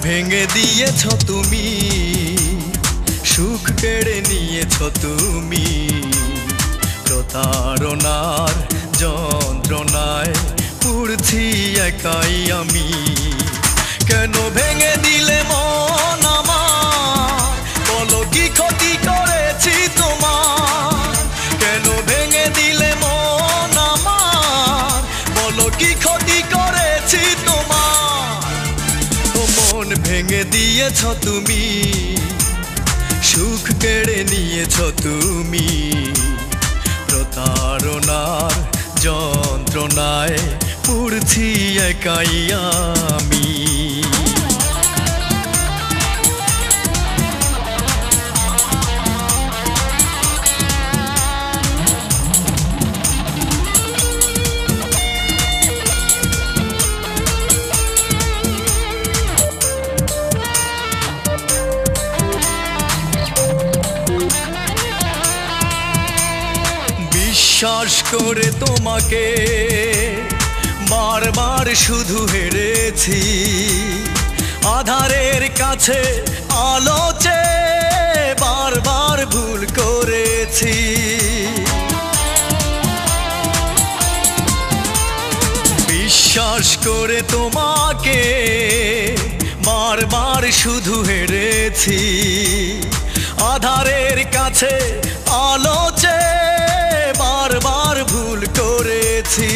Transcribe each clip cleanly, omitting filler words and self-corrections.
ভেঙে দিয়েছ তুমি, সুখ কেড়ে নিয়েছ তুমি, প্রতারণার যন্ত্রণায় পুড়ছি একাই আমি। কেন ভেঙে দিলে মন আমার, বলো কি ক্ষতি করেছি তোমার? কেন ভেঙে দিলে মন আমার, বলো কি ক্ষতি করেছি তোমার? ও মন ভেঙে দিয়েছ তুমি, সুখ কেড়ে নিয়েছ তুমি, প্রতারণার যন্ত্রণায় পুড়ছি একাই আমি। বিশ্বাস করে তোমাকে বারবার শুধু হেরেছি, আধারের কাছে আলো চেয়ে বারবার ভুল করেছি। বিশ্বাস করে তোমাকে বারবার শুধু হেরেছি, আধারের কাছে আলো চেয়ে বারবার ভুল করেছি।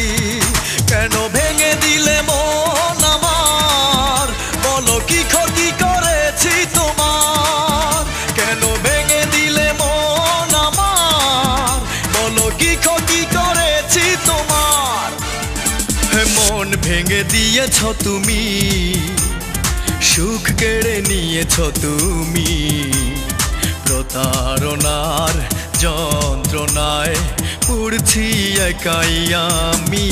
কেন ভেঙে দিলে মন আমার, বলো কি ক্ষতি করেছি তোমার? কেন ভেঙে দিলে মন আমার, বলো কি ক্ষতি করেছি তোমার? মন ভেঙে দিয়েছ তুমি, সুখ কেড়ে নিয়েছ তুমি, প্রতারণার যন্ত্রণায় পুড়ছি একাই আমি।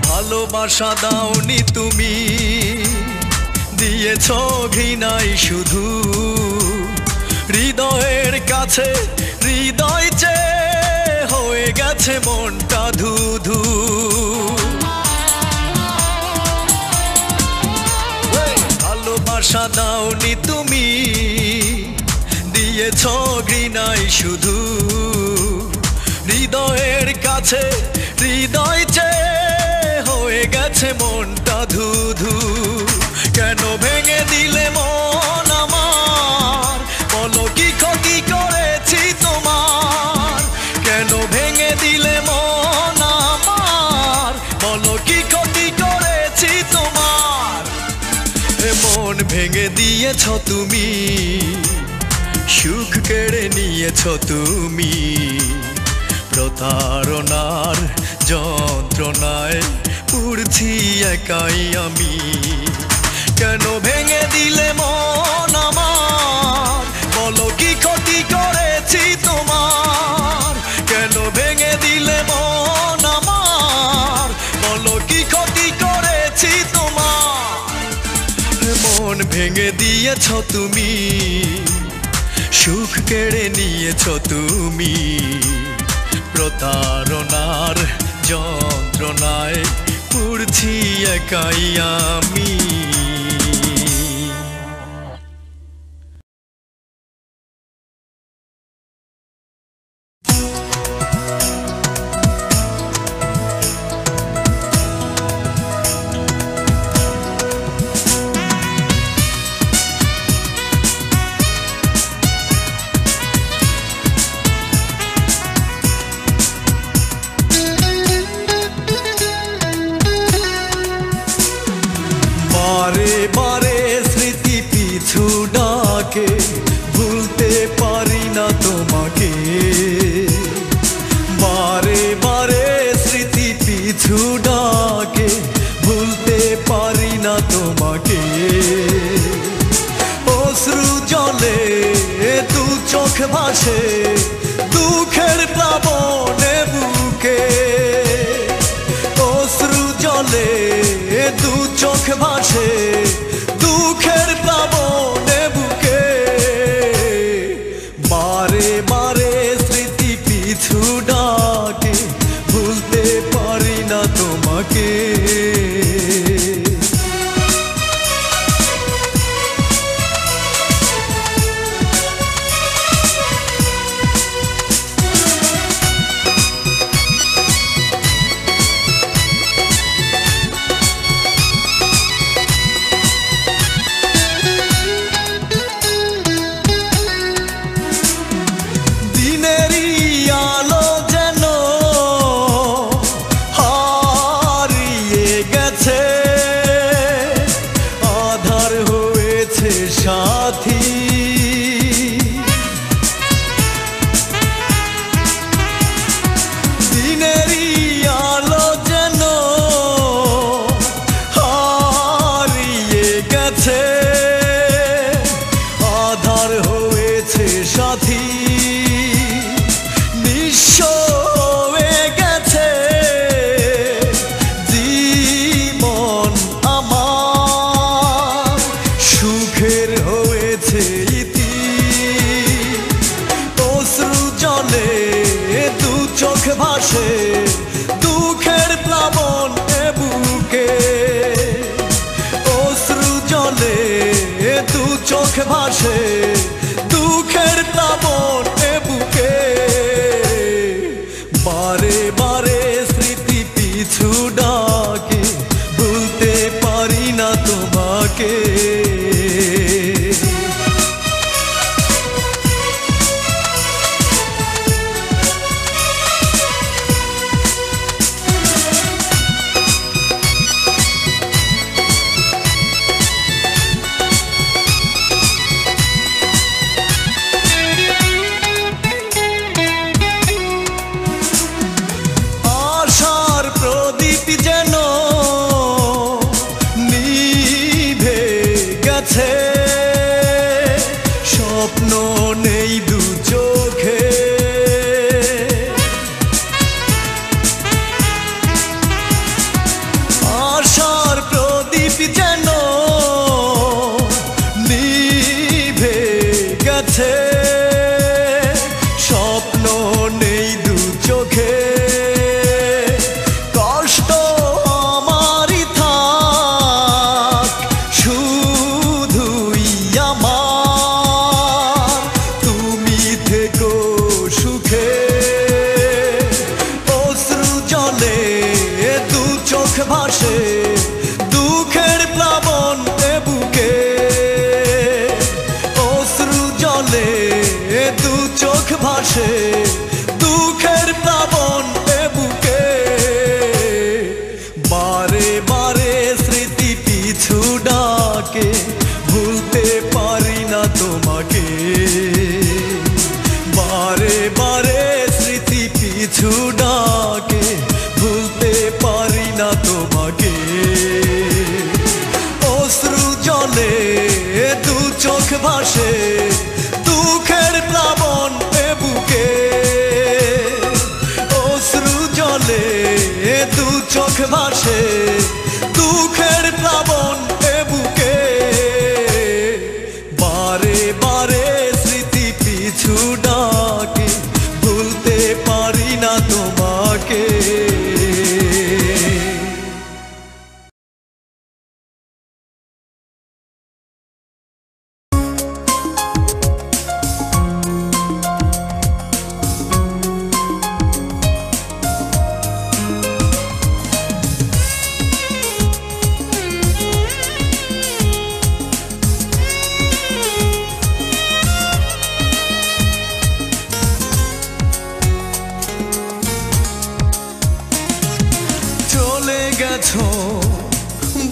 ভালোবাসা দাওনি তুমি, দিয়েছ ঘৃণাই শুধু, হৃদয়ের কাছে হৃদয় চেয়ে হয়ে গেছে মনটা ধুধু। ভালোবাসা দাওনি তুমি, দিয়েছ ঘৃণাই শুধু, হৃদয়ের কাছে হৃদয় চেয়ে হয়ে গেছে মনটা ধুধু। কেন ভেঙে দিলে মন আমার, বলো কি ক্ষতি করেছি তোমার? কেন ভেঙে দিলে মন আমার, বলো কি ক্ষতি করেছি তোমার? মন ভেঙে দিয়েছ তুমি, সুখ কেড়ে নিয়েছ তুমি, প্রতারণার যন্ত্রণায় পুড়ছি একাই আমি। কেন ভেঙে দিলে মন আমার, বলো কি ক্ষতি করেছি তোমার? কেন ভেঙে দিলে মন আমার, বলো কি ক্ষতি করেছি তোমার? মন ভেঙে দিয়েছ তুমি, সুখ কেড়ে নিয়েছ তুমি, প্রতারণার যন্ত্রণায় পুড়ছি একাই আমি। বারে বারে স্মৃতি পিছু ডাকে, ভুলতে পারি না তোমাকে। বারে বারে স্মৃতি পিছু ডাকে, ভুলতে পারি না তোমাকে। অশ্রু জলে দু চোখ ভাসে, দুঃখের প্লাবনে পিছু ডাকে, ভুলতে পারি না তোমাকে। দুঃখের প্লাবন এ বুকে, অশ্রু জলে দু চোখ ভাসে, দুঃখের প্লাবন এ বুকে। বারে বারে স্মৃতি পিছু ডাকে, ভুলতে পারি না তোমাকে। যেন নিভে গেছে, স্বপ্ন নেই দু চোখে, আশার প্রদীপ যেন নিভে গেছে, স্বপ্ন নেই দু চোখে। ভাসে দুঃখের প্লাবন এ বুকে, অশ্রু জলে দু চোখ ভাসে, দুঃখের প্লাবন এ বুকে। বারে বারে স্মৃতি পিছু ডাকে, ভুলতে পারি না তোমাকে। বারে বারে স্মৃতি পিছু ডাকে, ভুলতে পারি না তোমাকে। অশ্রু জলে দু চোখ ভাসে, দুঃখের প্লাবন এ বুকে, অশ্রু জলে দু চোখ ভাসে, দুঃখের প্লাবন এ বুকে। বারে বারে স্মৃতি পিছু ডাকে, ভুলতে পারি না তোমাকে।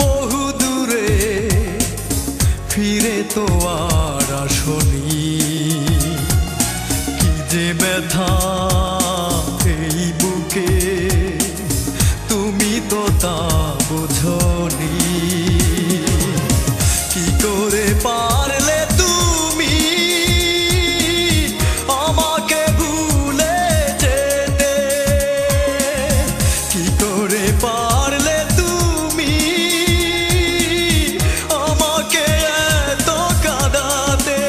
বহু দূরে ফিরে তো আর আসনি, কি যে ব্যথা এই বুকে, তুমি তো তা বোঝনি। কি করে পারলে তুমি আমাকে ভুলে যেতে, কি করে পারলে তুমি আমাকে এত কাঁদাতে।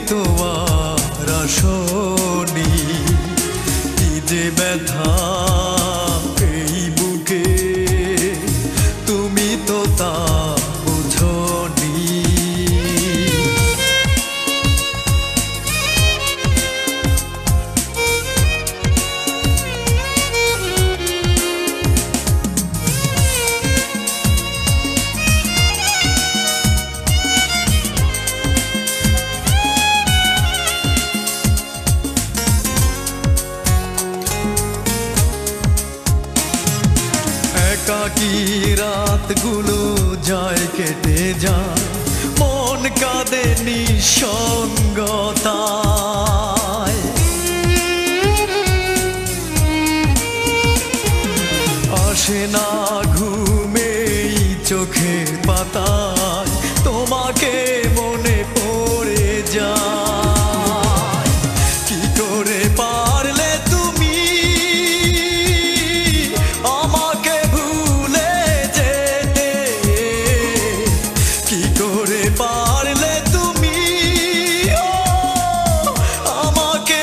তো আর আসনি, কি যে ব্যথা এই বুকে তুমি তো তা বুঝনি। একাকী রাতগুলো যায় কেটে যায়, মন কাঁদে নিঃসঙ্গতায়। আসে না ঘুমে চোখের পাতায়, তোমাকে মনে পড়ে যায়। কি করে পারলে তুমি আমাকে ভুলে যেতে, কি করে পারলে তুমি আমাকে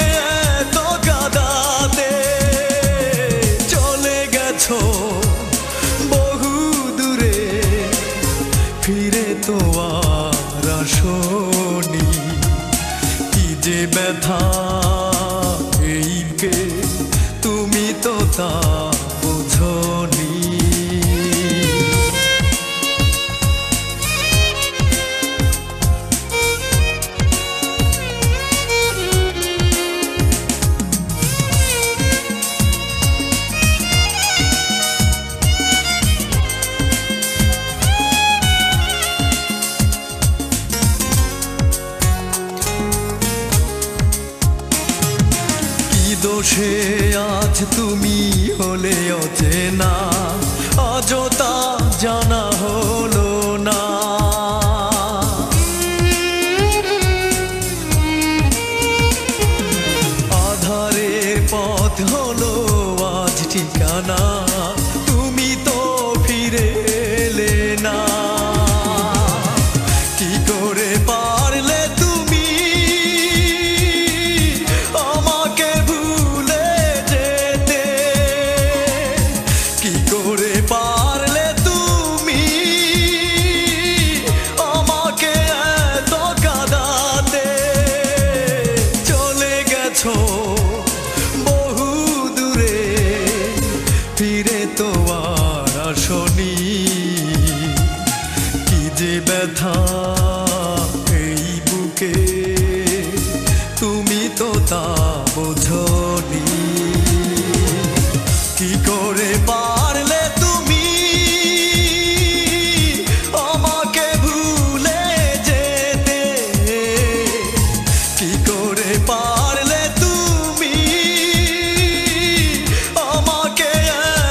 এত কাঁদাতে। চলে গেছো বহু দূরে, ফিরে তো আর আসনি, কি যে ব্যথা এই বুকে তুমি তো তা বুঝনি। দোষে আজ তুমি হলে অচেনা, আজও তা জানা হলো না। আধারের পথ হলো আজ ঠিকানা, তুমি তো ফিরে এলে না। কি করে পারলে তুমি আমাকে ভুলে যেতে, কি করে পারলে তুমি আমাকে এত কাঁদাতে। চলে গেছো বহু দূরে, ফিরে তো আর আসনি, কি যে ব্যথা এই বুকে তুমি তো তা বোঝনি। কি করে পারলে তুমি আমাকে ভুলে যেতে, কি করে পারলে তুমি আমাকে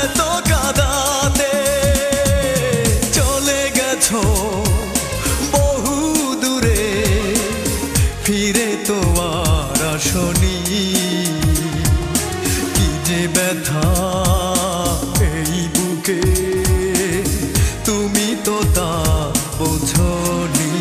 এত কাঁদাতে। চলে গেছো বহু দূরে, ফিরে তো আর আসনি, কি যে ব্যথা এই বুকে তুমি তো তা বোঝনি।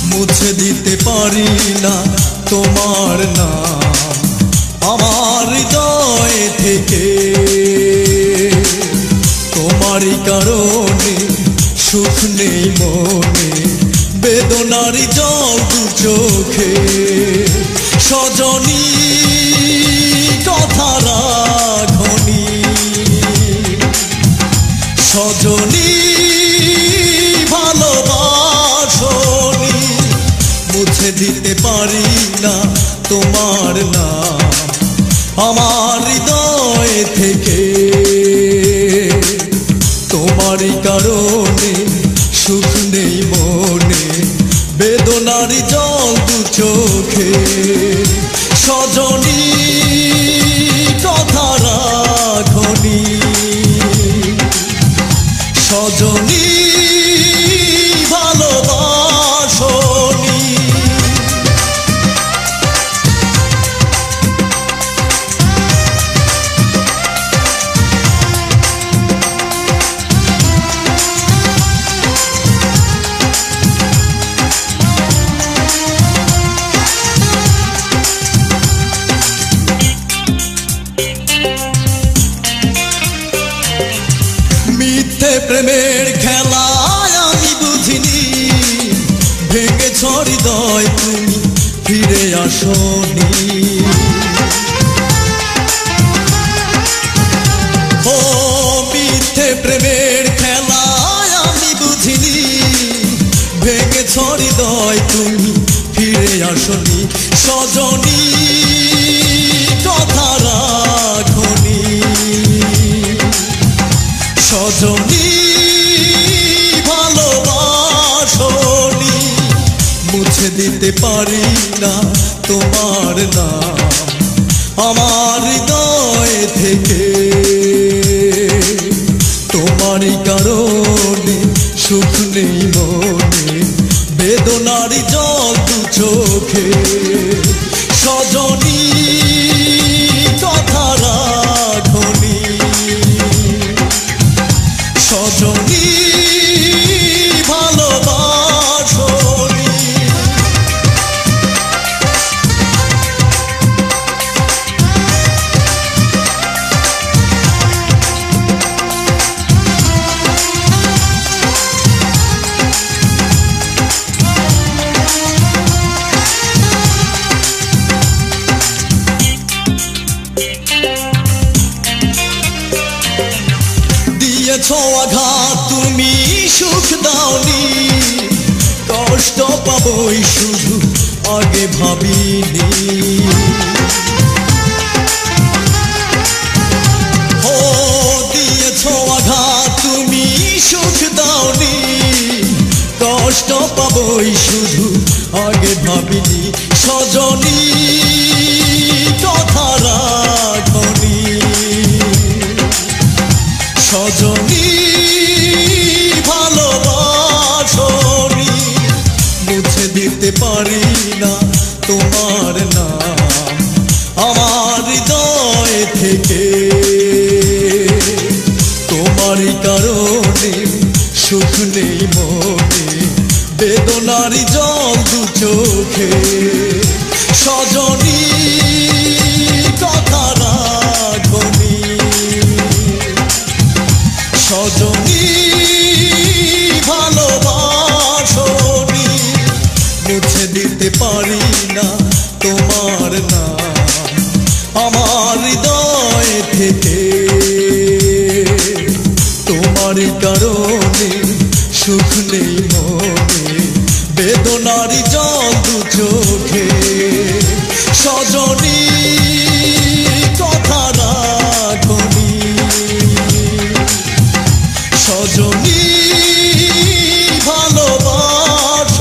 মুছে দিতে পারি না তোমার নাম আমার হৃদয় থেকে, তোমারই কারণে সুখ নেই মনে, বেদনার জল দু চোখে। সজনী কথা রাখনি, সজনী ভালোবাসনি, মুছে দিতে পারি না তোমার নাম আমার হৃদয় থেকে। তোমারই কারণে সুখ নেই মনে, খেলায় আমি বুঝিনি ভেঙেছ হৃদয় তুমি ফিরে আসনি। ও মিথ্যে প্রেমের খেলায় আমি বুঝিনি ভেঙেছ হৃদয় তুমি ফিরে আসনি। সজনী কথা রাখনি, সজনী ভালোবাসনি। মুছে দিতে পারি না তোমার নাম আমার হৃদয় থেকে। তোমারই কারণে সুখ নেই মনে, বেদনারই জল দু চোখে। সজনী কথা রাখনি, সজনী ভালোবাসনি। দিয়েছ আঘাত তুমি সুখ দাওনি, কষ্ট পাবই শুধু আগে ভাবিনি। ও দিয়েছ আঘাত তুমি সুখ দাওনি, কষ্ট পাবই শুধু আগে ভাবিনি। সজনী কথা রাখনি, সজনী ভালোবাসনি। মুছে দিতে পারি না তোমার নাম আমার হৃদয় থেকে। তোমারই কারণে সুখ নেই মনে, বেদনারই জল দু চোখে। সজনী কথা রাখনি, সজনী ভালোবাসনি। মুছে দিতে পারি না তোমার নাম আমার হৃদয় থেকে। তোমারই কারণে সুখ নেই মনে, বেদনারই জল দু চোখে। সজনী কথা রাখনি, সজনী ভালোবাসনি।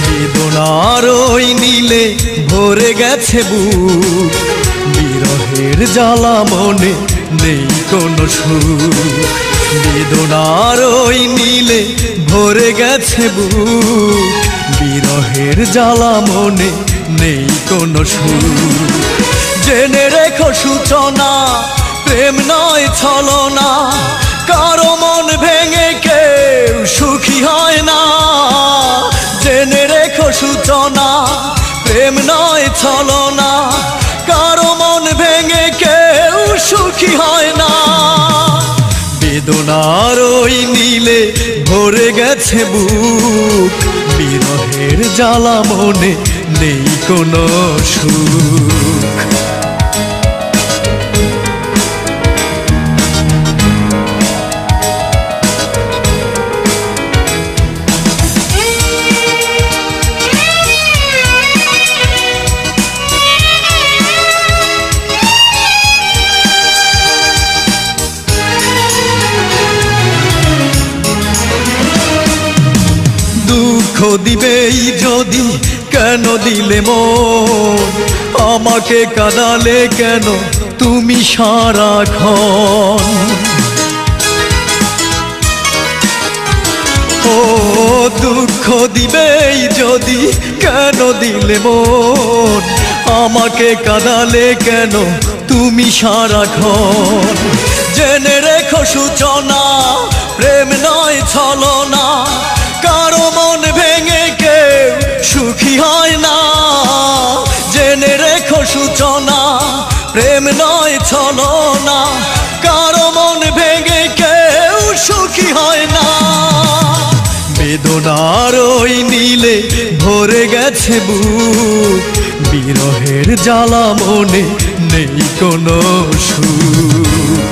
বেদনার ওই নীলে ভরে গেছে বুক, বিরহের জ্বালা মনে নেই কোনো সুখ। বেদনার ওই নীলে ভরে গেছে বুক, বিরহের জ্বালা মনে নেই কোনো সুখ। জেনে রেখো সূচনা প্রেম নয় ছলনা, কারো মন ভেঙে কেউ সুখী হয় না। জেনে রেখো সূচনা প্রেম নয় ছলনা, কারো মন ভেঙে কেউ সুখী হয় না। বেদনার ওই নীলে ভরে গেছে বুক, বিরহের জ্বালা মনে নেই কোনো সুখ। দুঃখ দিবেই যদি কেন দিলে মন, আমাকে কাঁদালে কেন তুমি সারাক্ষণ। ও দুঃখ দিবেই যদি কেন দিলে মন আমাকে কাঁদালে কেন তুমি সারাক্ষণ জেনে রেখো সূচনা প্রেম নয় ছলনা কারো মন ভেঙে কেউ সুখী হয় না জেনে রেখো সূচনা প্রেম নয় ছলনা কারো মন ভেঙে কেউ সুখী হয় না বেদনার ওই নীলে ভরে গেছে বুক বিরহের জ্বালা মনে নেই কোনো সুখ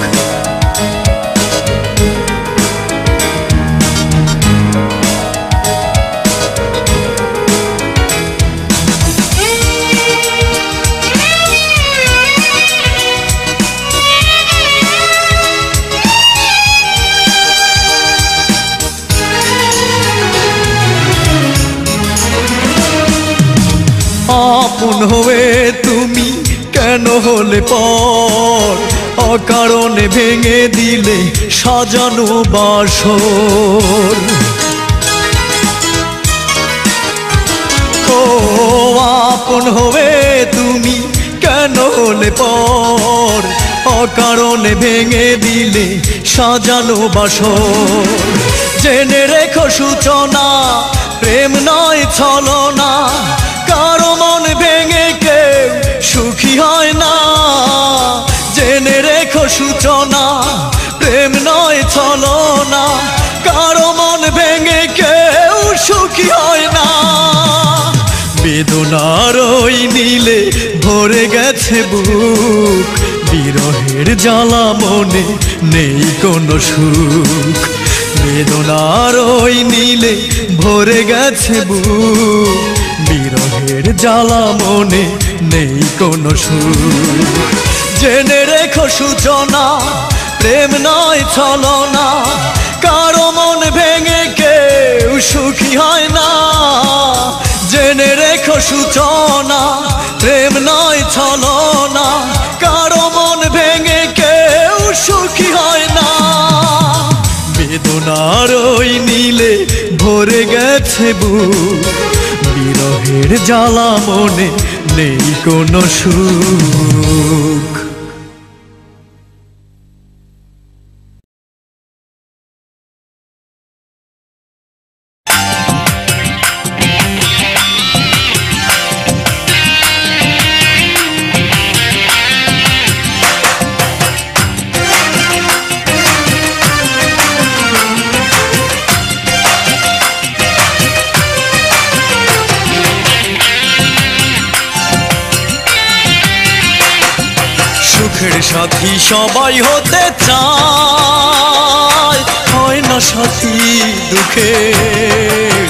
আপন হয়ে তুমি কেন হলে পর অকারণে ভেঙে দিলে সাজানো বাসর ও আপন হয়ে তুমি কেন হলে পর অকারণে ভেঙে দিলে সাজানো বাসর জেনে রেখো সূচনা প্রেম নয় ছলনা কারো মন ভেঙে কেউ সুখী হয় না জেনে রেখো সূচনা প্রেম নয় ছলনা কারো মন ভেঙে কেউ সুখী হয় না বেদনার ওই নীলে ভরে গেছে বুক বিরহের জ্বালা মনে নেই কোনো সুখ বেদনার ওই নীলে ভরে গেছে বুক বিরহের জ্বালা মনে নেই কোনো সুখ জেনে রেখো সূচনা প্রেম নয় ছলনা কারো মন ভেঙে কেউ সুখী হয় না জেনে রেখো সূচনা প্রেম নয় ছলনা কারো মন ভেঙে কেউ সুখী হয় না বেদনার ওই নীলে ভরে গেছে বুক বিরহের জ্বালা মনে নেই কোনো সুখ সুখের সাথী সবাই হতে চায় হয় না সাথী দুঃখের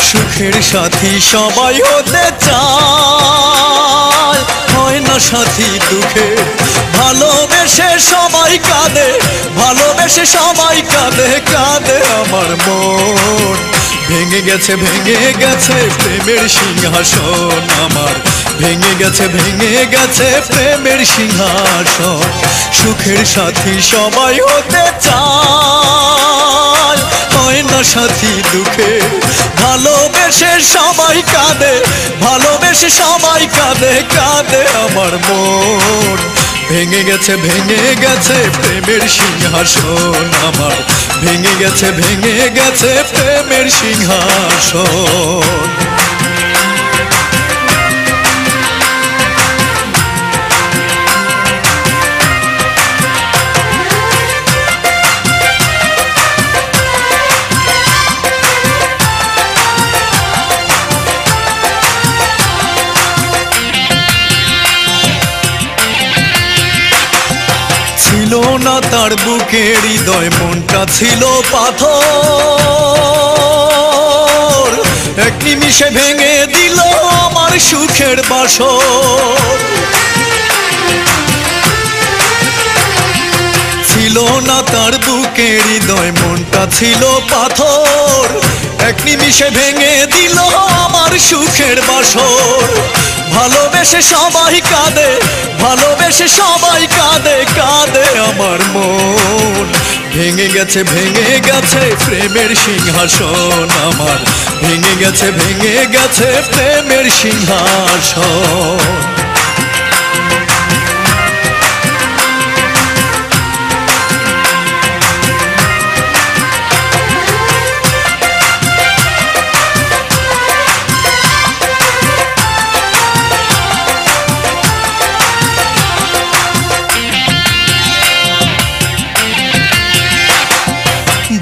সুখের সাথী সবাই হতে চায় হয় না সাথী দুঃখের ভালোবেসে সবাই কাঁদে ভালোবেসে সবাই কাঁদে কাঁদে আমার মন ভেঙে গেছে প্রেমের সিংহাসন আমার ভেঙে গেছে প্রেমের সিংহাসন সুখের সাথী সবাই হতে চায় হয় না সাথী দুঃখে ভালোবেসে সবাই কাঁদে ভালোবেসে সবাই কাঁদে কাঁদে আমার মন ভেঙে গেছে প্রেমের সিংহাসন আমার ভেঙে গেছে প্রেমের সিংহাসন ছিল না তার বুকে হৃদয় মনটা ছিল পাথর এক নিমিষে ভেঙে দিল আমার সুখের বাসর ছিল না তার বুকে হৃদয় মনটা ছিল পাথর এক নিমিষে ভেঙে দিল আমার সুখের বাসর ভালোবেসে সবাই কাঁদে, ভালোবেসে সবাই কাঁদে, কাঁদে আমার মন। ভেঙে গেছে প্রেমের সিংহাসন আমার, ভেঙে গেছে প্রেমের সিংহাসন।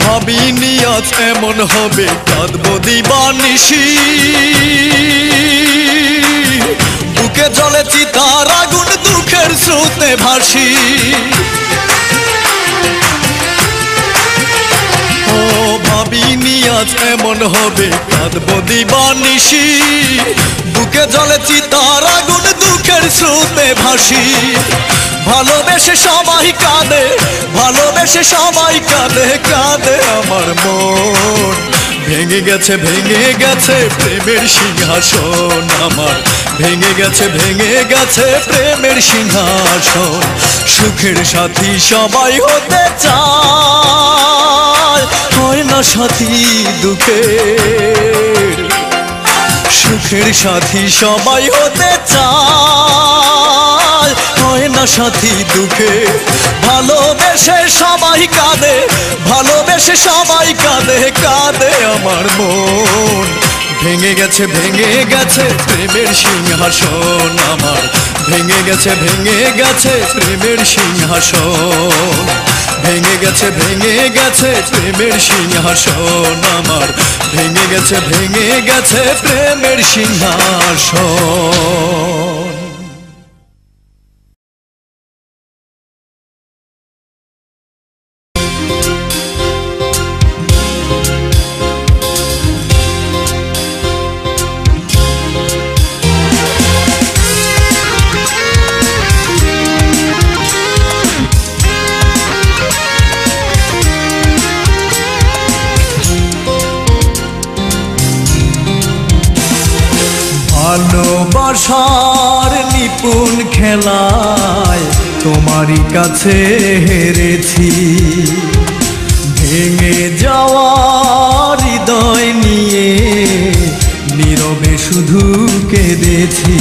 ভাবিনি আজ এমন হবে, কাঁদবো দিবানিশি, বুকে জ্বলে চিতার আগুন, দুঃখের স্রোতে ভাসি। ও ভাবিনি আজ এমন হবে, কাঁদবো দিবানিশি, বুকে জ্বলে চিতার আগুন, দুঃখের স্রোতে ভাসি। ভালোবেসে সবাই কাঁদে, ভালোবেসে সবাই কাঁদে, কাঁদে আমার মন। ভেঙে গেছে প্রেমের সিংহাসন আমার, ভেঙে গেছে প্রেমের সিংহাসন। সুখের সাথী সবাই হতে চায়, হয় না সাথী দুঃখের। সুখের সাথী সবাই হতে চায়, হয় না সাথী দুঃখে। ভালোবেসে সবাই কাঁদে, ভালোবেসে সবাই কাঁদে, কাঁদে আমার মন। ভেঙে গেছে প্রেমের সিংহাসন আমার, ভেঙে গেছে প্রেমের সিংহাসন। ভেঙে গেছে প্রেমের সিংহাসন আমার, ভেঙে গেছে প্রেমের সিংহাসন। ভালোবাসার নিপুণ খেলায় তোমারই কাছে হেরেছি, ভেঙে যাওয়া হৃদয় নিয়ে নীরবে শুধু কেঁদেছি।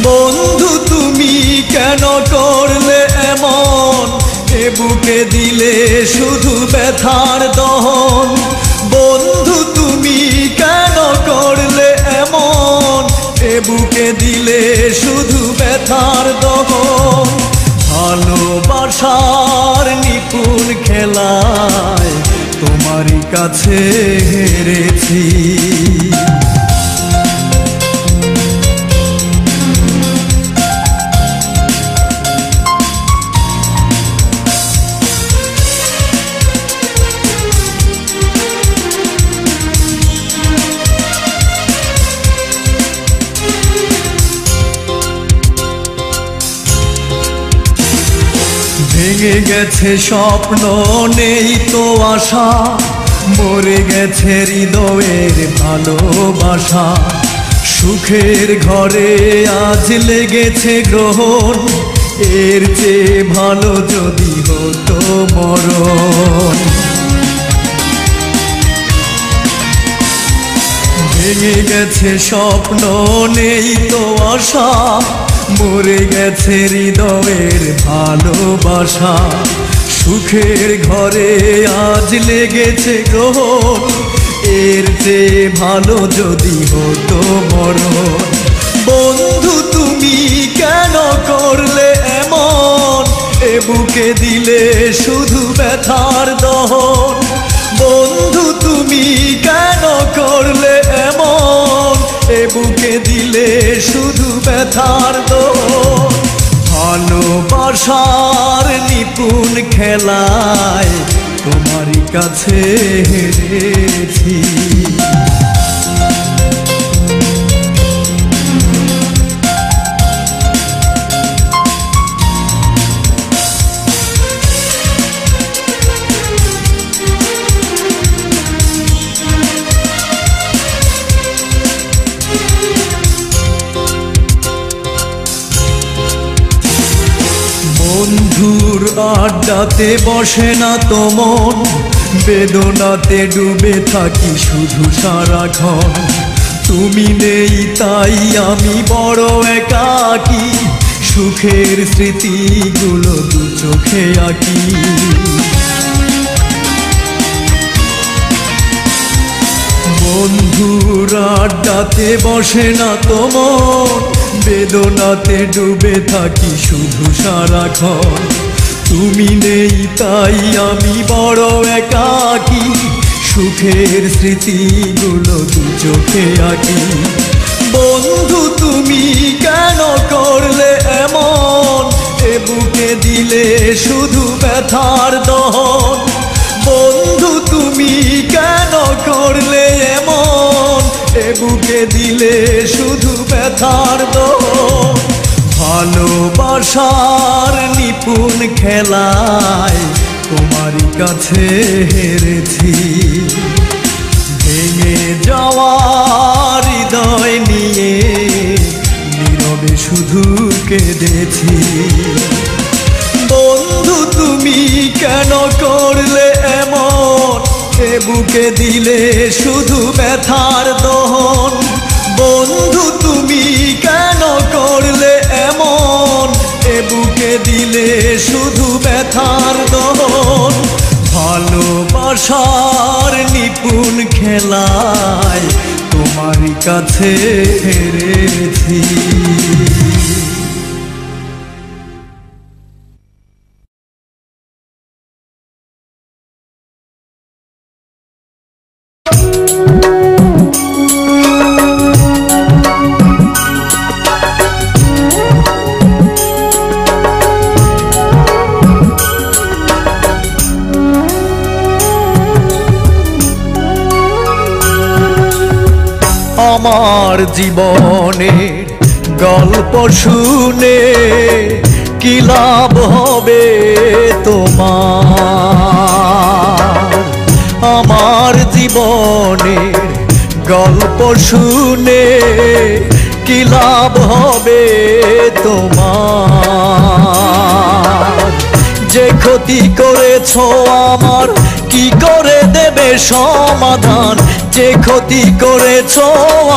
বন্ধু তুমি কেন করলে এমন, এ বুকে দিলে শুধু ব্যথার দহন। বন্ধু তুমি কেন করলে এমন, এ বুকে দিলে শুধু ব্যথার দহন। ভালোবাসার নিপুণ খেলায় তোমারই কাছে হেরেছি। ভেঙে গেছে স্বপ্ন, নেই তো আশা, মরে গেছে হৃদয়ের ভালোবাসা। সুখের ঘরে আজ লেগেছে গ্রহণ, এর চেয়ে ভালো যদি হতো মরণ। ভেঙে গেছে স্বপ্ন, নেই তো আশা, মরে গেছে হৃদয়ের ভালোবাসা। সুখের ঘরে আজ লেগেছে গ্রহণ, এর চেয়ে ভালো যদি হতো মরণ। বন্ধু তুমি কেন করলে এমন, এ বুকে দিলে শুধু ব্যথার দহন। বন্ধু তুমি কেন করলে এমন, এ বুকে দিলে শুধু ব্যথার দহন। ভালোবাসার নিপুণ খেলায় তোমারই কাছে হেরেছি। আড্ডাতে বসে না তো মন, বেদনাতে ডুবে থাকি শুধু সারাক্ষণ। তুমি নেই তাই আমি বড় একাকী, সুখের স্মৃতিগুলো দু চোখে আঁকি। বন্ধুর আড্ডাতে বসে না তো মন, বেদনাতে ডুবে থাকি শুধু সারাক্ষণ। তুমি নেই তাই আমি বড় একাকী, সুখের স্মৃতিগুলো দু চোখে আঁকি। বন্ধু তুমি কেন করলে এমন, এ বুকে দিলে শুধু ব্যথার দহন। বন্ধু তুমি কেন করলে এমন, এ বুকে দিলে শুধু ব্যথার দহন। ভালোবাসার নিপুণ খেলায় তোমারই কাছে হেরেছি, ভেঙে যাওয়া হৃদয় নিয়ে নীরবে শুধু কেঁদেছি। বন্ধু তুমি কেন করলে এমন, এ বুকে দিলে শুধু ব্যথার দহন। বন্ধু তুমি কেন করলে এমন, এ বুকে দিলে শুধু ব্যথার দহন। ভালোবাসার নিপুণ খেলায় তোমারই কাছে হেরেছি। আমার জীবনের গল্প শুনে কি লাভ হবে তোমার। আমার জীবনের গল্প শুনে কি লাভ হবে তোমার। যে ক্ষতি করেছো আমার কি করে দেবে সমাধান। যে ক্ষতি করেছো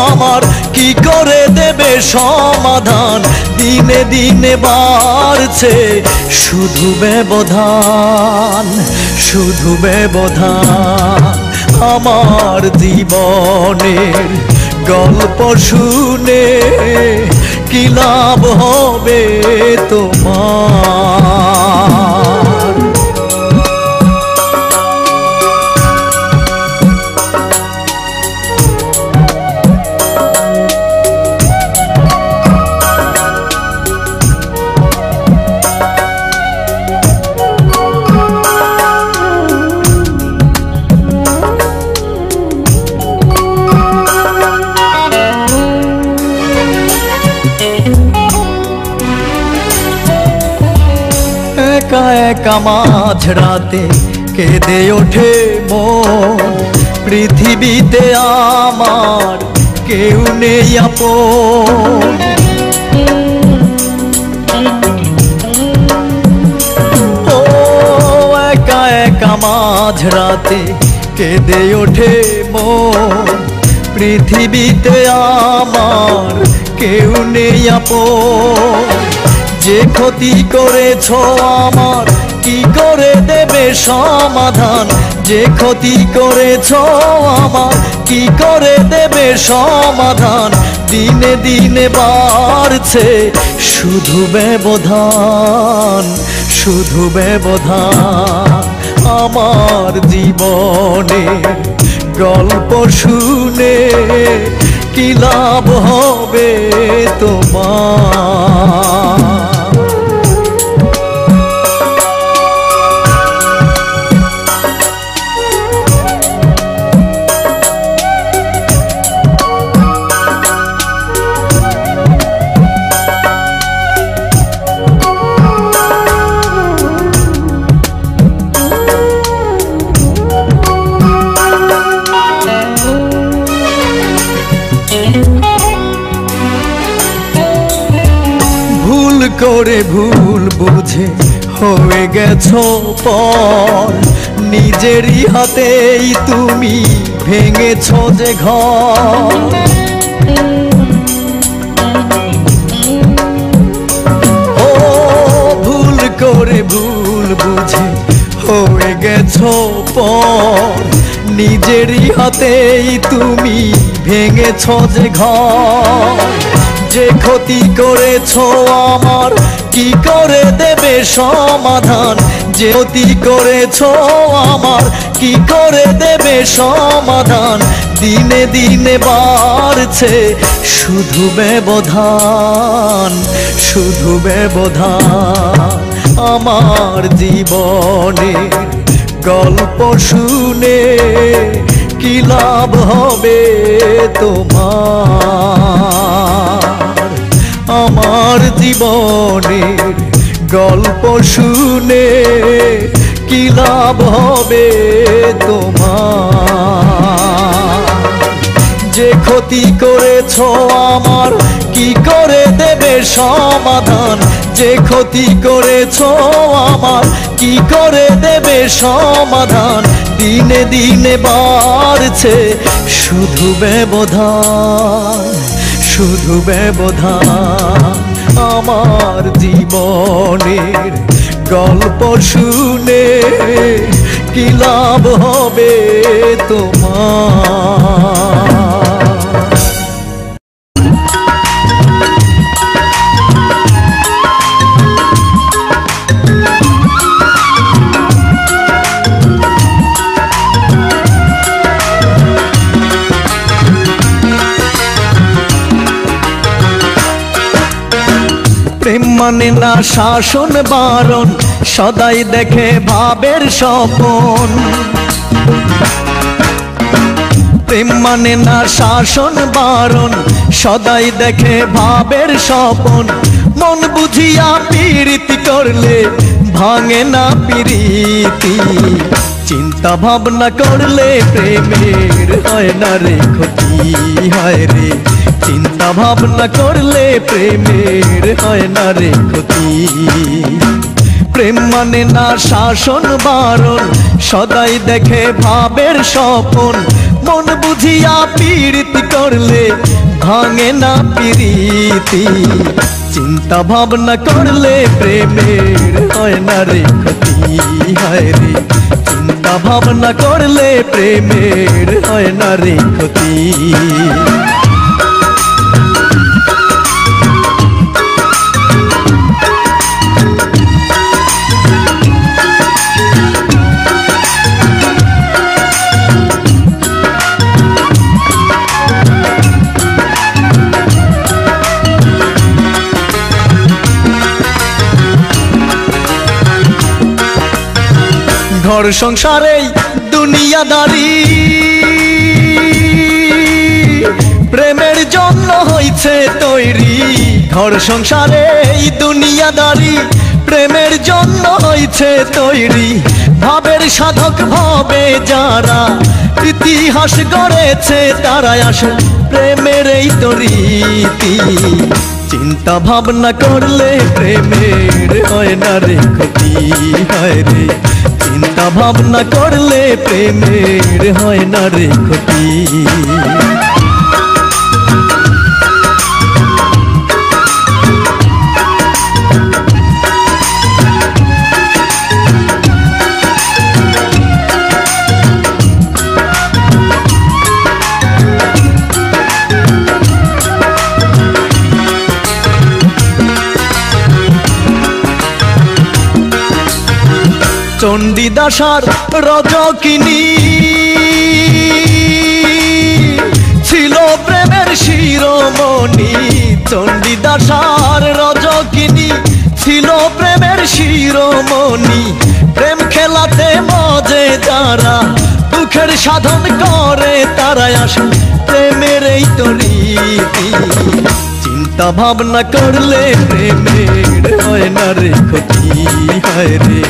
আমার কি করে দেবে সমাধান। দিনে দিনে বাড়ছে শুধু ব্যবধান, শুধু ব্যবধান। আমার জীবনের গল্প শুনে কি লাভ হবে তোমার। একা একা মাঝরাতে কেঁদে ওঠে মন। পৃথিবীতে আমার কেউ নেই আপন। ও একা একা মাঝরাতে কেঁদে ওঠে মন। পৃথিবীতে আমার কেউ নেই আপন। যে ক্ষতি করেছো আমার কি করে দেবে সমাধান। যে ক্ষতি করেছো আমার কি করে দেবে সমাধান। দিনে দিনে বাড়ছে শুধু ব্যবধান, শুধু ব্যবধান। আমার জীবনের গল্প শুনে কি লাভ হবে তোমার। করে ভুল বুঝে হয়ে গেছো পর, নিজেরই হাতেই তুমি ভেঙেছো যে ঘর। ও ভুল করে ভুল বুঝে হয়ে গেছো পর, নিজেরই হাতেই তুমি ভেঙেছো যে ঘর। যে ক্ষতি করেছো আমার কি করে দেবে সমাধান, যে ক্ষতি করেছো আমার কি করে দেবে সমাধান। দিনে দিনে বাড়ছে শুধু ব্যবধান, শুধু ব্যবধান। আমার জীবনের গল্প শুনে কি লাভ হবে তোমার। আমার জীবনের গল্প শুনে কি লাভ হবে তোমার। যে ক্ষতি করেছো আমার কি করে দেবে সমাধান, যে ক্ষতি করেছো আমার কি করে দেবে সমাধান। দিনে দিনে বাড়ছে শুধু ব্যবধান, শুধু ব্যবধান। আমার জীবনের গল্প শুনে কি লাভ হবে তোমার। প্রেম মানে না শাসন বারণ, সদাই দেখে ভাবের স্বপন। প্রেম মানে না শাসন বারণ, সদাই দেখে ভাবের স্বপন। মন বুঝিয়া প্রীতি করলে ভাঙে না প্রীতি, চিন্তা ভাবনা করলে প্রেমের হয় না রে ক্ষতি। হয় রে চিন্তা ভাবনা করলে প্রেমের হয় না রে ক্ষতি। প্রেম মানে না শাসন বারণ, সদাই দেখে ভাবের স্বপন। মন বুঝিয়া প্রীতি করলে ভাঙে না প্রীতি, চিন্তা ভাবনা করলে প্রেমের হয় না রে ক্ষতি। হয় রে চিন্তা ভাবনা করলে প্রেমের হয় না রে ক্ষতি। ঘর সংসারে দুনিয়াদারি, প্রেমের জন্য হইছে তৈরি। ঘর সংসারে দুনিয়াদারি, প্রেমের জন্য হইছে তৈরি। ভাবের সাধক ভাবে যারা ইতিহাস গড়েছে, তারাই আসল প্রেমের এই তো রীতি। চিন্তা ভাবনা করলে প্রেমের হয় না রে ক্ষতি। হয় রে চিন্তা ভাবনা করলে প্রেমের হয় না রে ক্ষতি। চণ্ডীদাসার রজকিনী ছিল প্রেমের শিরোমণি। চণ্ডীদাসার রজকিনী ছিল প্রেমের শিরোমণি। প্রেম খেলাতে মজে যারা দুঃখের সাধন করে, তারাই আসল প্রেমের এই তো রীতি। চিন্তা ভাবনা করলে প্রেমের হয় না রে ক্ষতি। হয় রে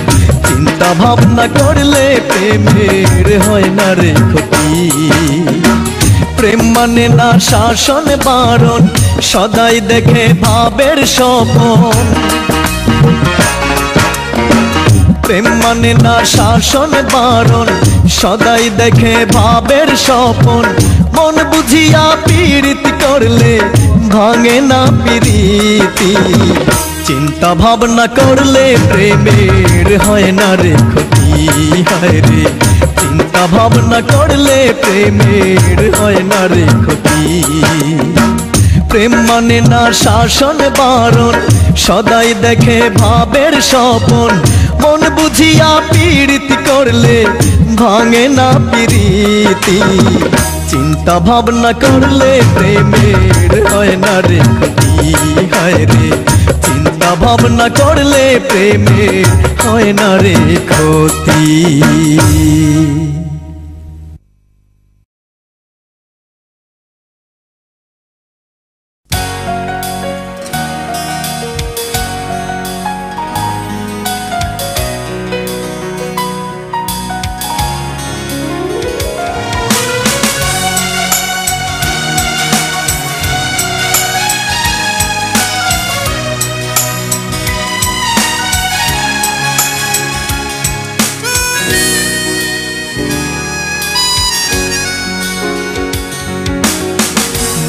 চিন্তা ভাবনা করলে প্রেমের হয় না রে ক্ষতি। প্রেম মানে না শাসন বারণ, সদাই দেখে ভাবের স্বপন। প্রেম মানে না শাসন বারণ, সদাই দেখে ভাবের স্বপন। মন বুঝিয়া পীড়িত করলে ভাঙে না প্রীতি। চিন্তা ভাবনা করলে প্রেমের হয় না রে ক্ষতি, হয় রে। চিন্তা ভাবনা করলে প্রেমের হয় না রে ক্ষতি। প্রেম মানে না শাসন বারণ, সদাই দেখে ভাবের স্বপন। মন বুঝিয়া পীড়িত করলে ভাঙে না প্রীতি। চিন্তা ভাবনা করলে প্রেমের হয় না রে ক্ষতি, হয় রে। চিন্তা ভাবনা করলে প্রেমের হয় না রে ক্ষতি।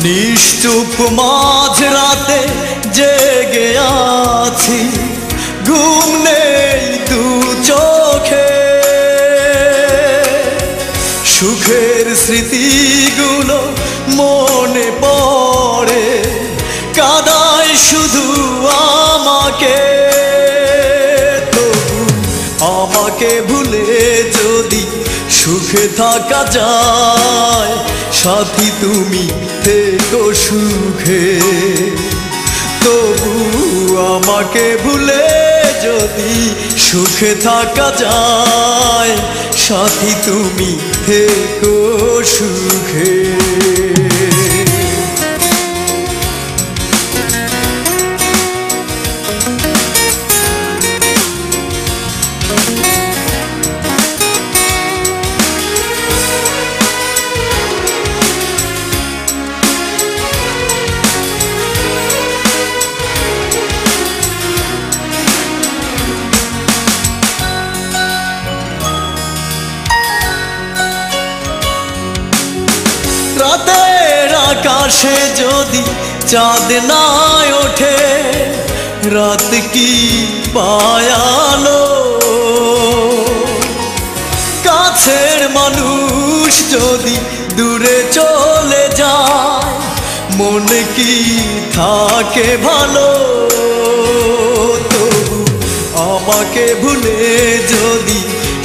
নিশ্চুপ মাঝ রাতে জেগে আছি, ঘুম নেই দু চোখে। সুখের স্মৃতিগুলো মনে পড়ে, কাঁদায় শুধু আমাকে। তবু আমাকে ভুলে যদি সুখে থাকা যায়, সাথী তুমি থেকো সুখে। তবু আমাকে ভুলে যদি সুখে থাকা যায়, সাথী তুমি থেকো সুখে। রাতের আকাশে যদি চাঁদ না ওঠে, রাত কি পায়ালো। কাছের মানুষ যদি দূরে চলে যায়, মন কি থাকে ভালো। তবু আমাকে ভুলে যদি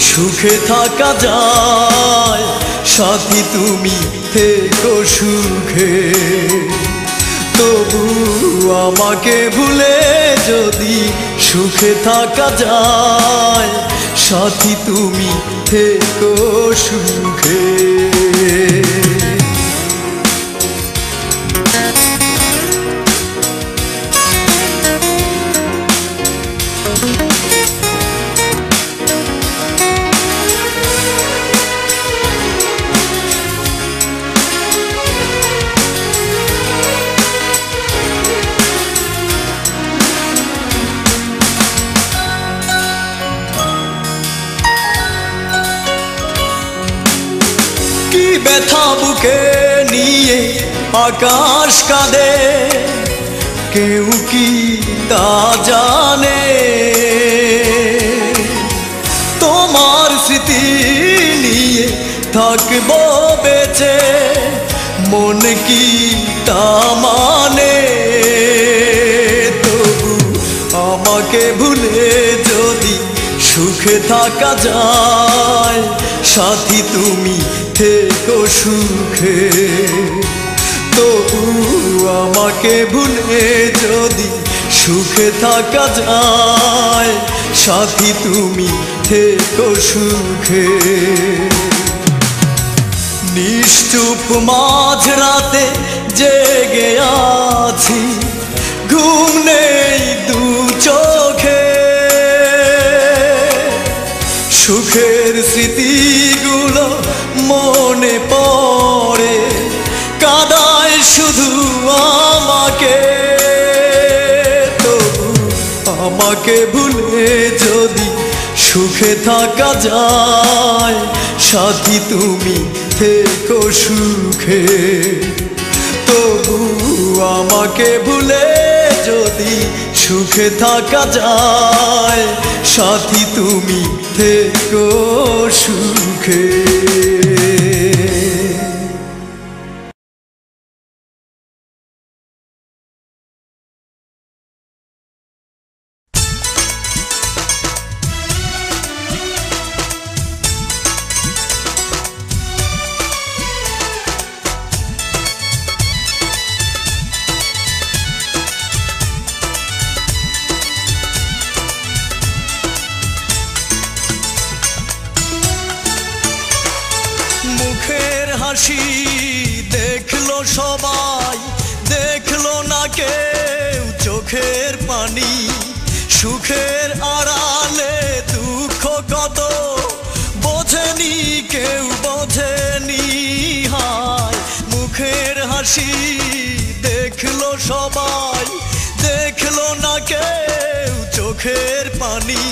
সুখে থাকা যায়, সাথী তুমি থেকো সুখে। তবু আমাকে ভুলে যদি সুখে থাকা যায়, সাথী তুমি থেকো সুখে। কি ব্যথা বুকে নিয়ে আকাশ কাঁদে, কেউ কি তা জানে। তোমার স্মৃতি নিয়ে থাকবো বেঁচে, মন কি তা মানে। তবু আমাকে ভুলে যদি সুখে থাকা যায়, সাথী তুমি থেকো সুখে। তবু আমাকে ভুলে যদি সুখে থাকা যায়, সাথী তুমি থেকো সুখে। নিশ্চুপ মাঝ রাতে জেগে আছি, ঘুম নেই দু চোখে। সুখের স্মৃতিগুলো মনে পড়ে, কাঁদায় শুধু আমাকে। তবু আমাকে ভুলে যদি সুখে থাকা যায়। সাথী তুমি থেকো সুখে, তবু আমাকে ভুলে যদি সুখে থাকা যায়। সাথী তুমি থেকো সুখে। মুখের হাসি দেখলো সবাই, দেখলো না কেউ চোখের পানি। সুখের আড়ালে দুঃখ কত বোঝেনি কেউ, বোঝেনি। হায় মুখের হাসি দেখলো সবাই, দেখলো না কেউ চোখের পানি।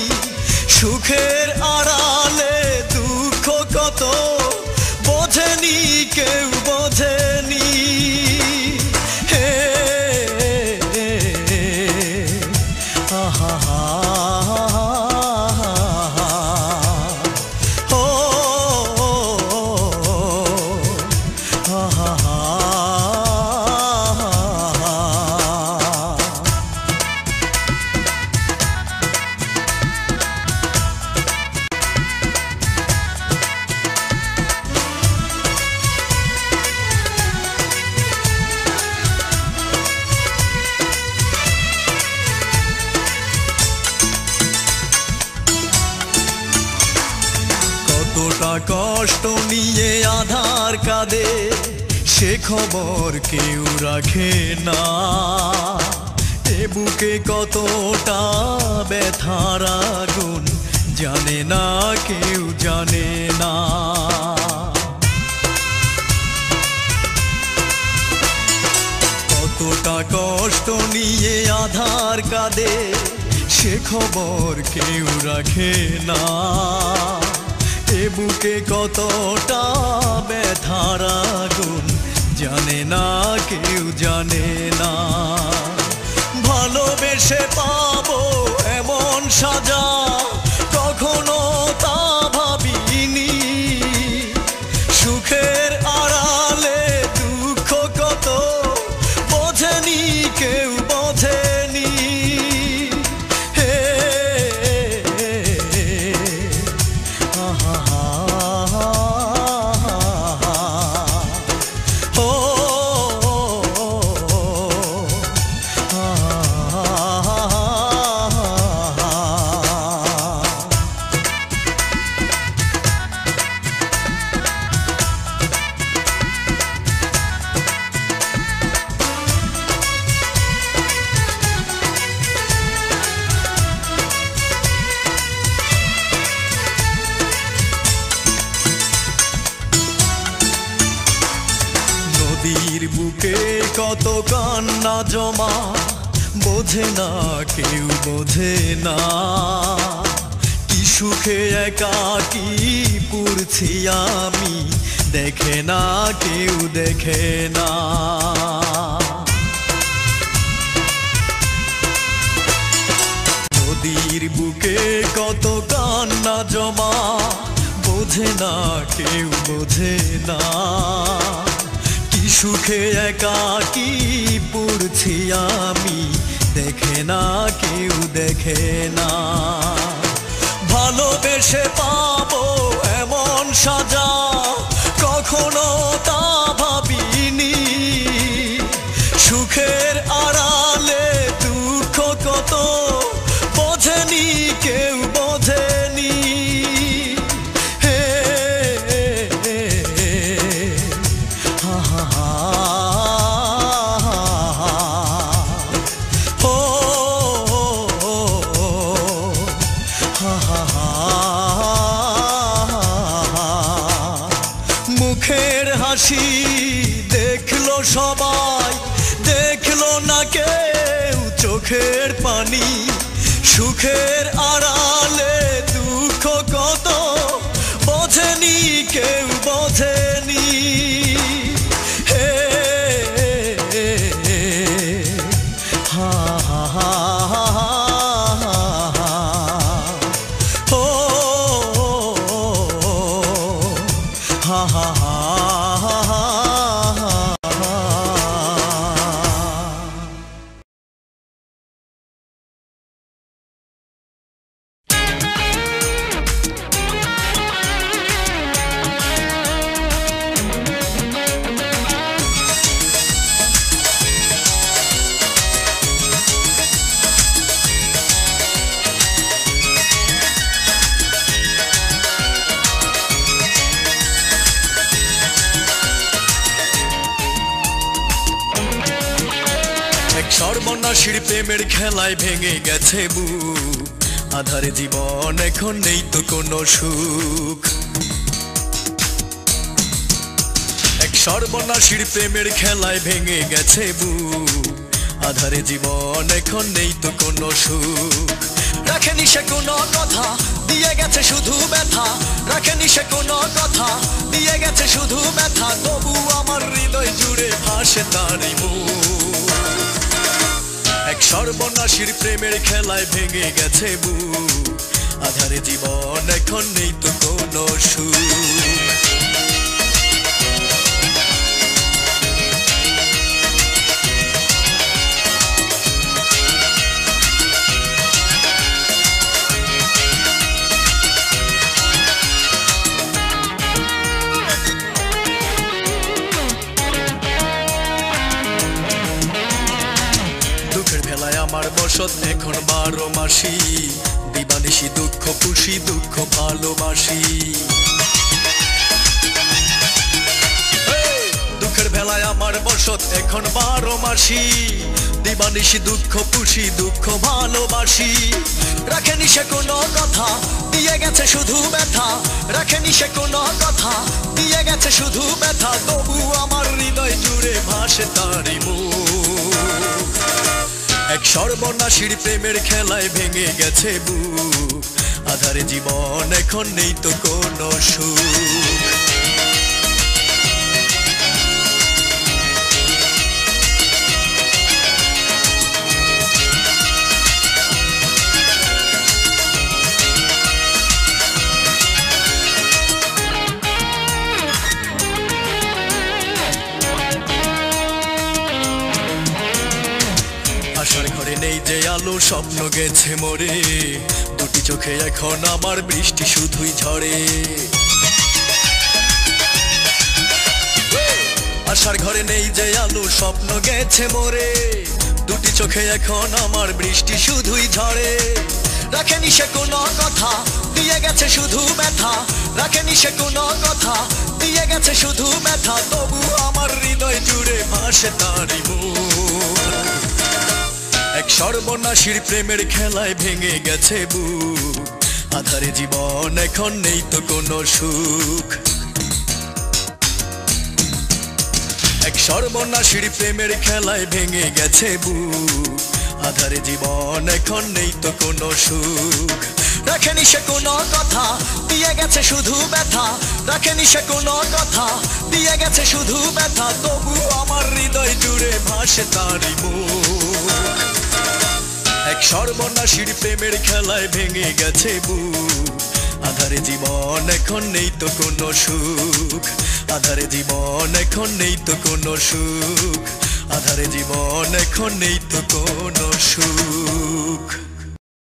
সুখের আড়ালে দুঃখ কত বোঝেনি কেউ, বোঝেনি। হে আহা ও আহা। কতটা কষ্ট নিয়ে আধার কাঁদে, সে খবর কেউ রাখে না। এ বুকে কতটা ব্যথার আগুন জানে না কেউ, জানে না। কতটা কষ্ট নিয়ে আধার কাঁদে, সে খবর কেউ রাখে না। এ বুকে কতটা ব্যথার আগুন জানে না কেউ, জানে না। ভালোবেসে পাবো এমন সাজা কখনো তা ভাবিনি। সুখের আড়ালে দুঃখ কত বোঝেনি কেউ, বোঝেনি। হে আহা ও নদীর বুকে কত কান্না জমা, বোঝে না কেউ, বোঝে না। কি সুখে একাকী পুড়ছি আমি, দেখে না কেউ, দেখে না। নদীর বুকে কত কান্না জমা, বোঝে না কেউ, বোঝে না। কি সুখে একাকী পুড়ছি আমি, দেখে না কেউ, দেখে না। ভালোবেসে পাবো এমন সাজা কখনো তা ভাবিনি। সুখের আড়ালে দুঃখ কত বোঝেনি কেউ, বোঝেনি। হে ও মুখের হাসি দেখলো সবাই, দেখলো না কেউ চোখের পানি। সুখের আড়ালে দুঃখ কত বোঝেনি কেউ বোঝেনি হে হা হা হা হা ও হা হা হা সর্বনাশীর প্রেমের খেলায় ভেঙে গেছে বুক আধারে জীবন এখন নেই তো কোনো সুখ এক সর্বনাশীর প্রেমের খেলায় ভেঙে গেছে বুক আধারে জীবন এখন নেই তো কোনো সুখ রাখেনি সে কোনো কথা দিয়ে গেছে শুধু ব্যথা রাখেনি সে কোনো কথা দিয়ে গেছে শুধু ব্যথা তবু আমার হৃদয় জুড়ে ভাসে তারই মুখ এক সর্বনাশীর প্রেমের খেলায় ভেঙে গেছে বুক আধারে জীবন এখন নেই তো কোনো সুখ আমার বসত এখন 12 মাসি দিবানিশি দুঃখ খুশি দুঃখ ভালোবাসি দুঃখের বেলায় আমার বসত এখন 12 মাসি দিবানিশি দুঃখ খুশি দুঃখ ভালোবাসি রাখেনি সে কোনো কথা দিয়ে গেছে শুধু ব্যথা রাখেনি সে কোনো কথা দিয়ে গেছে শুধু ব্যথা তবু আমার হৃদয় জুড়ে ভাসে তারই মুখ এক সর্বনাশীর প্রেমের খেলায় ভেঙে গেছে বুক আধারে জীবন এখন নেই তো কোনো সুখ আশার ঘরে নেই যে আলো স্বপ্ন গেছে মরে দুটি চোখে এখন আমার বৃষ্টি শুধুই ঝরে আশার ঘরে নেই যে আলো স্বপ্ন গেছে মরে দুটি চোখে এখন আমার বৃষ্টি শুধুই ঝরে রাখেনি সে কোনো কথা দিয়ে গেছে শুধু ব্যথা রাখেনি সে কোনো কথা দিয়ে গেছে শুধু ব্যথা তবু আমার হৃদয় জুড়ে ভাসে তারই মুখ এক সর্বনাশীর প্রেমের খেলায় ভেঙে গেছে বুক আধারে জীবন এখন নেই তো কোনো সুখ এক সর্বনাশীর প্রেমের খেলায় ভেঙে গেছে বুক আধারে জীবন এখন নেই তো কোনো সুখ রাখেনি সে কোনো কথা দিয়ে গেছে শুধু ব্যথা রাখেনি সে কোনো কথা দিয়ে গেছে শুধু ব্যথা তবু আমার হৃদয় জুড়ে ভাসে তারই মুখ এক সর্বনাশীর প্রেমের খেলায় ভেঙে গেছে বুক আধারে জীবন এখন নেই তো কোনো সুখ আধারে জীবন এখন নেই তো কোনো সুখ আধারে জীবন এখন নেই তো কোনো সুখ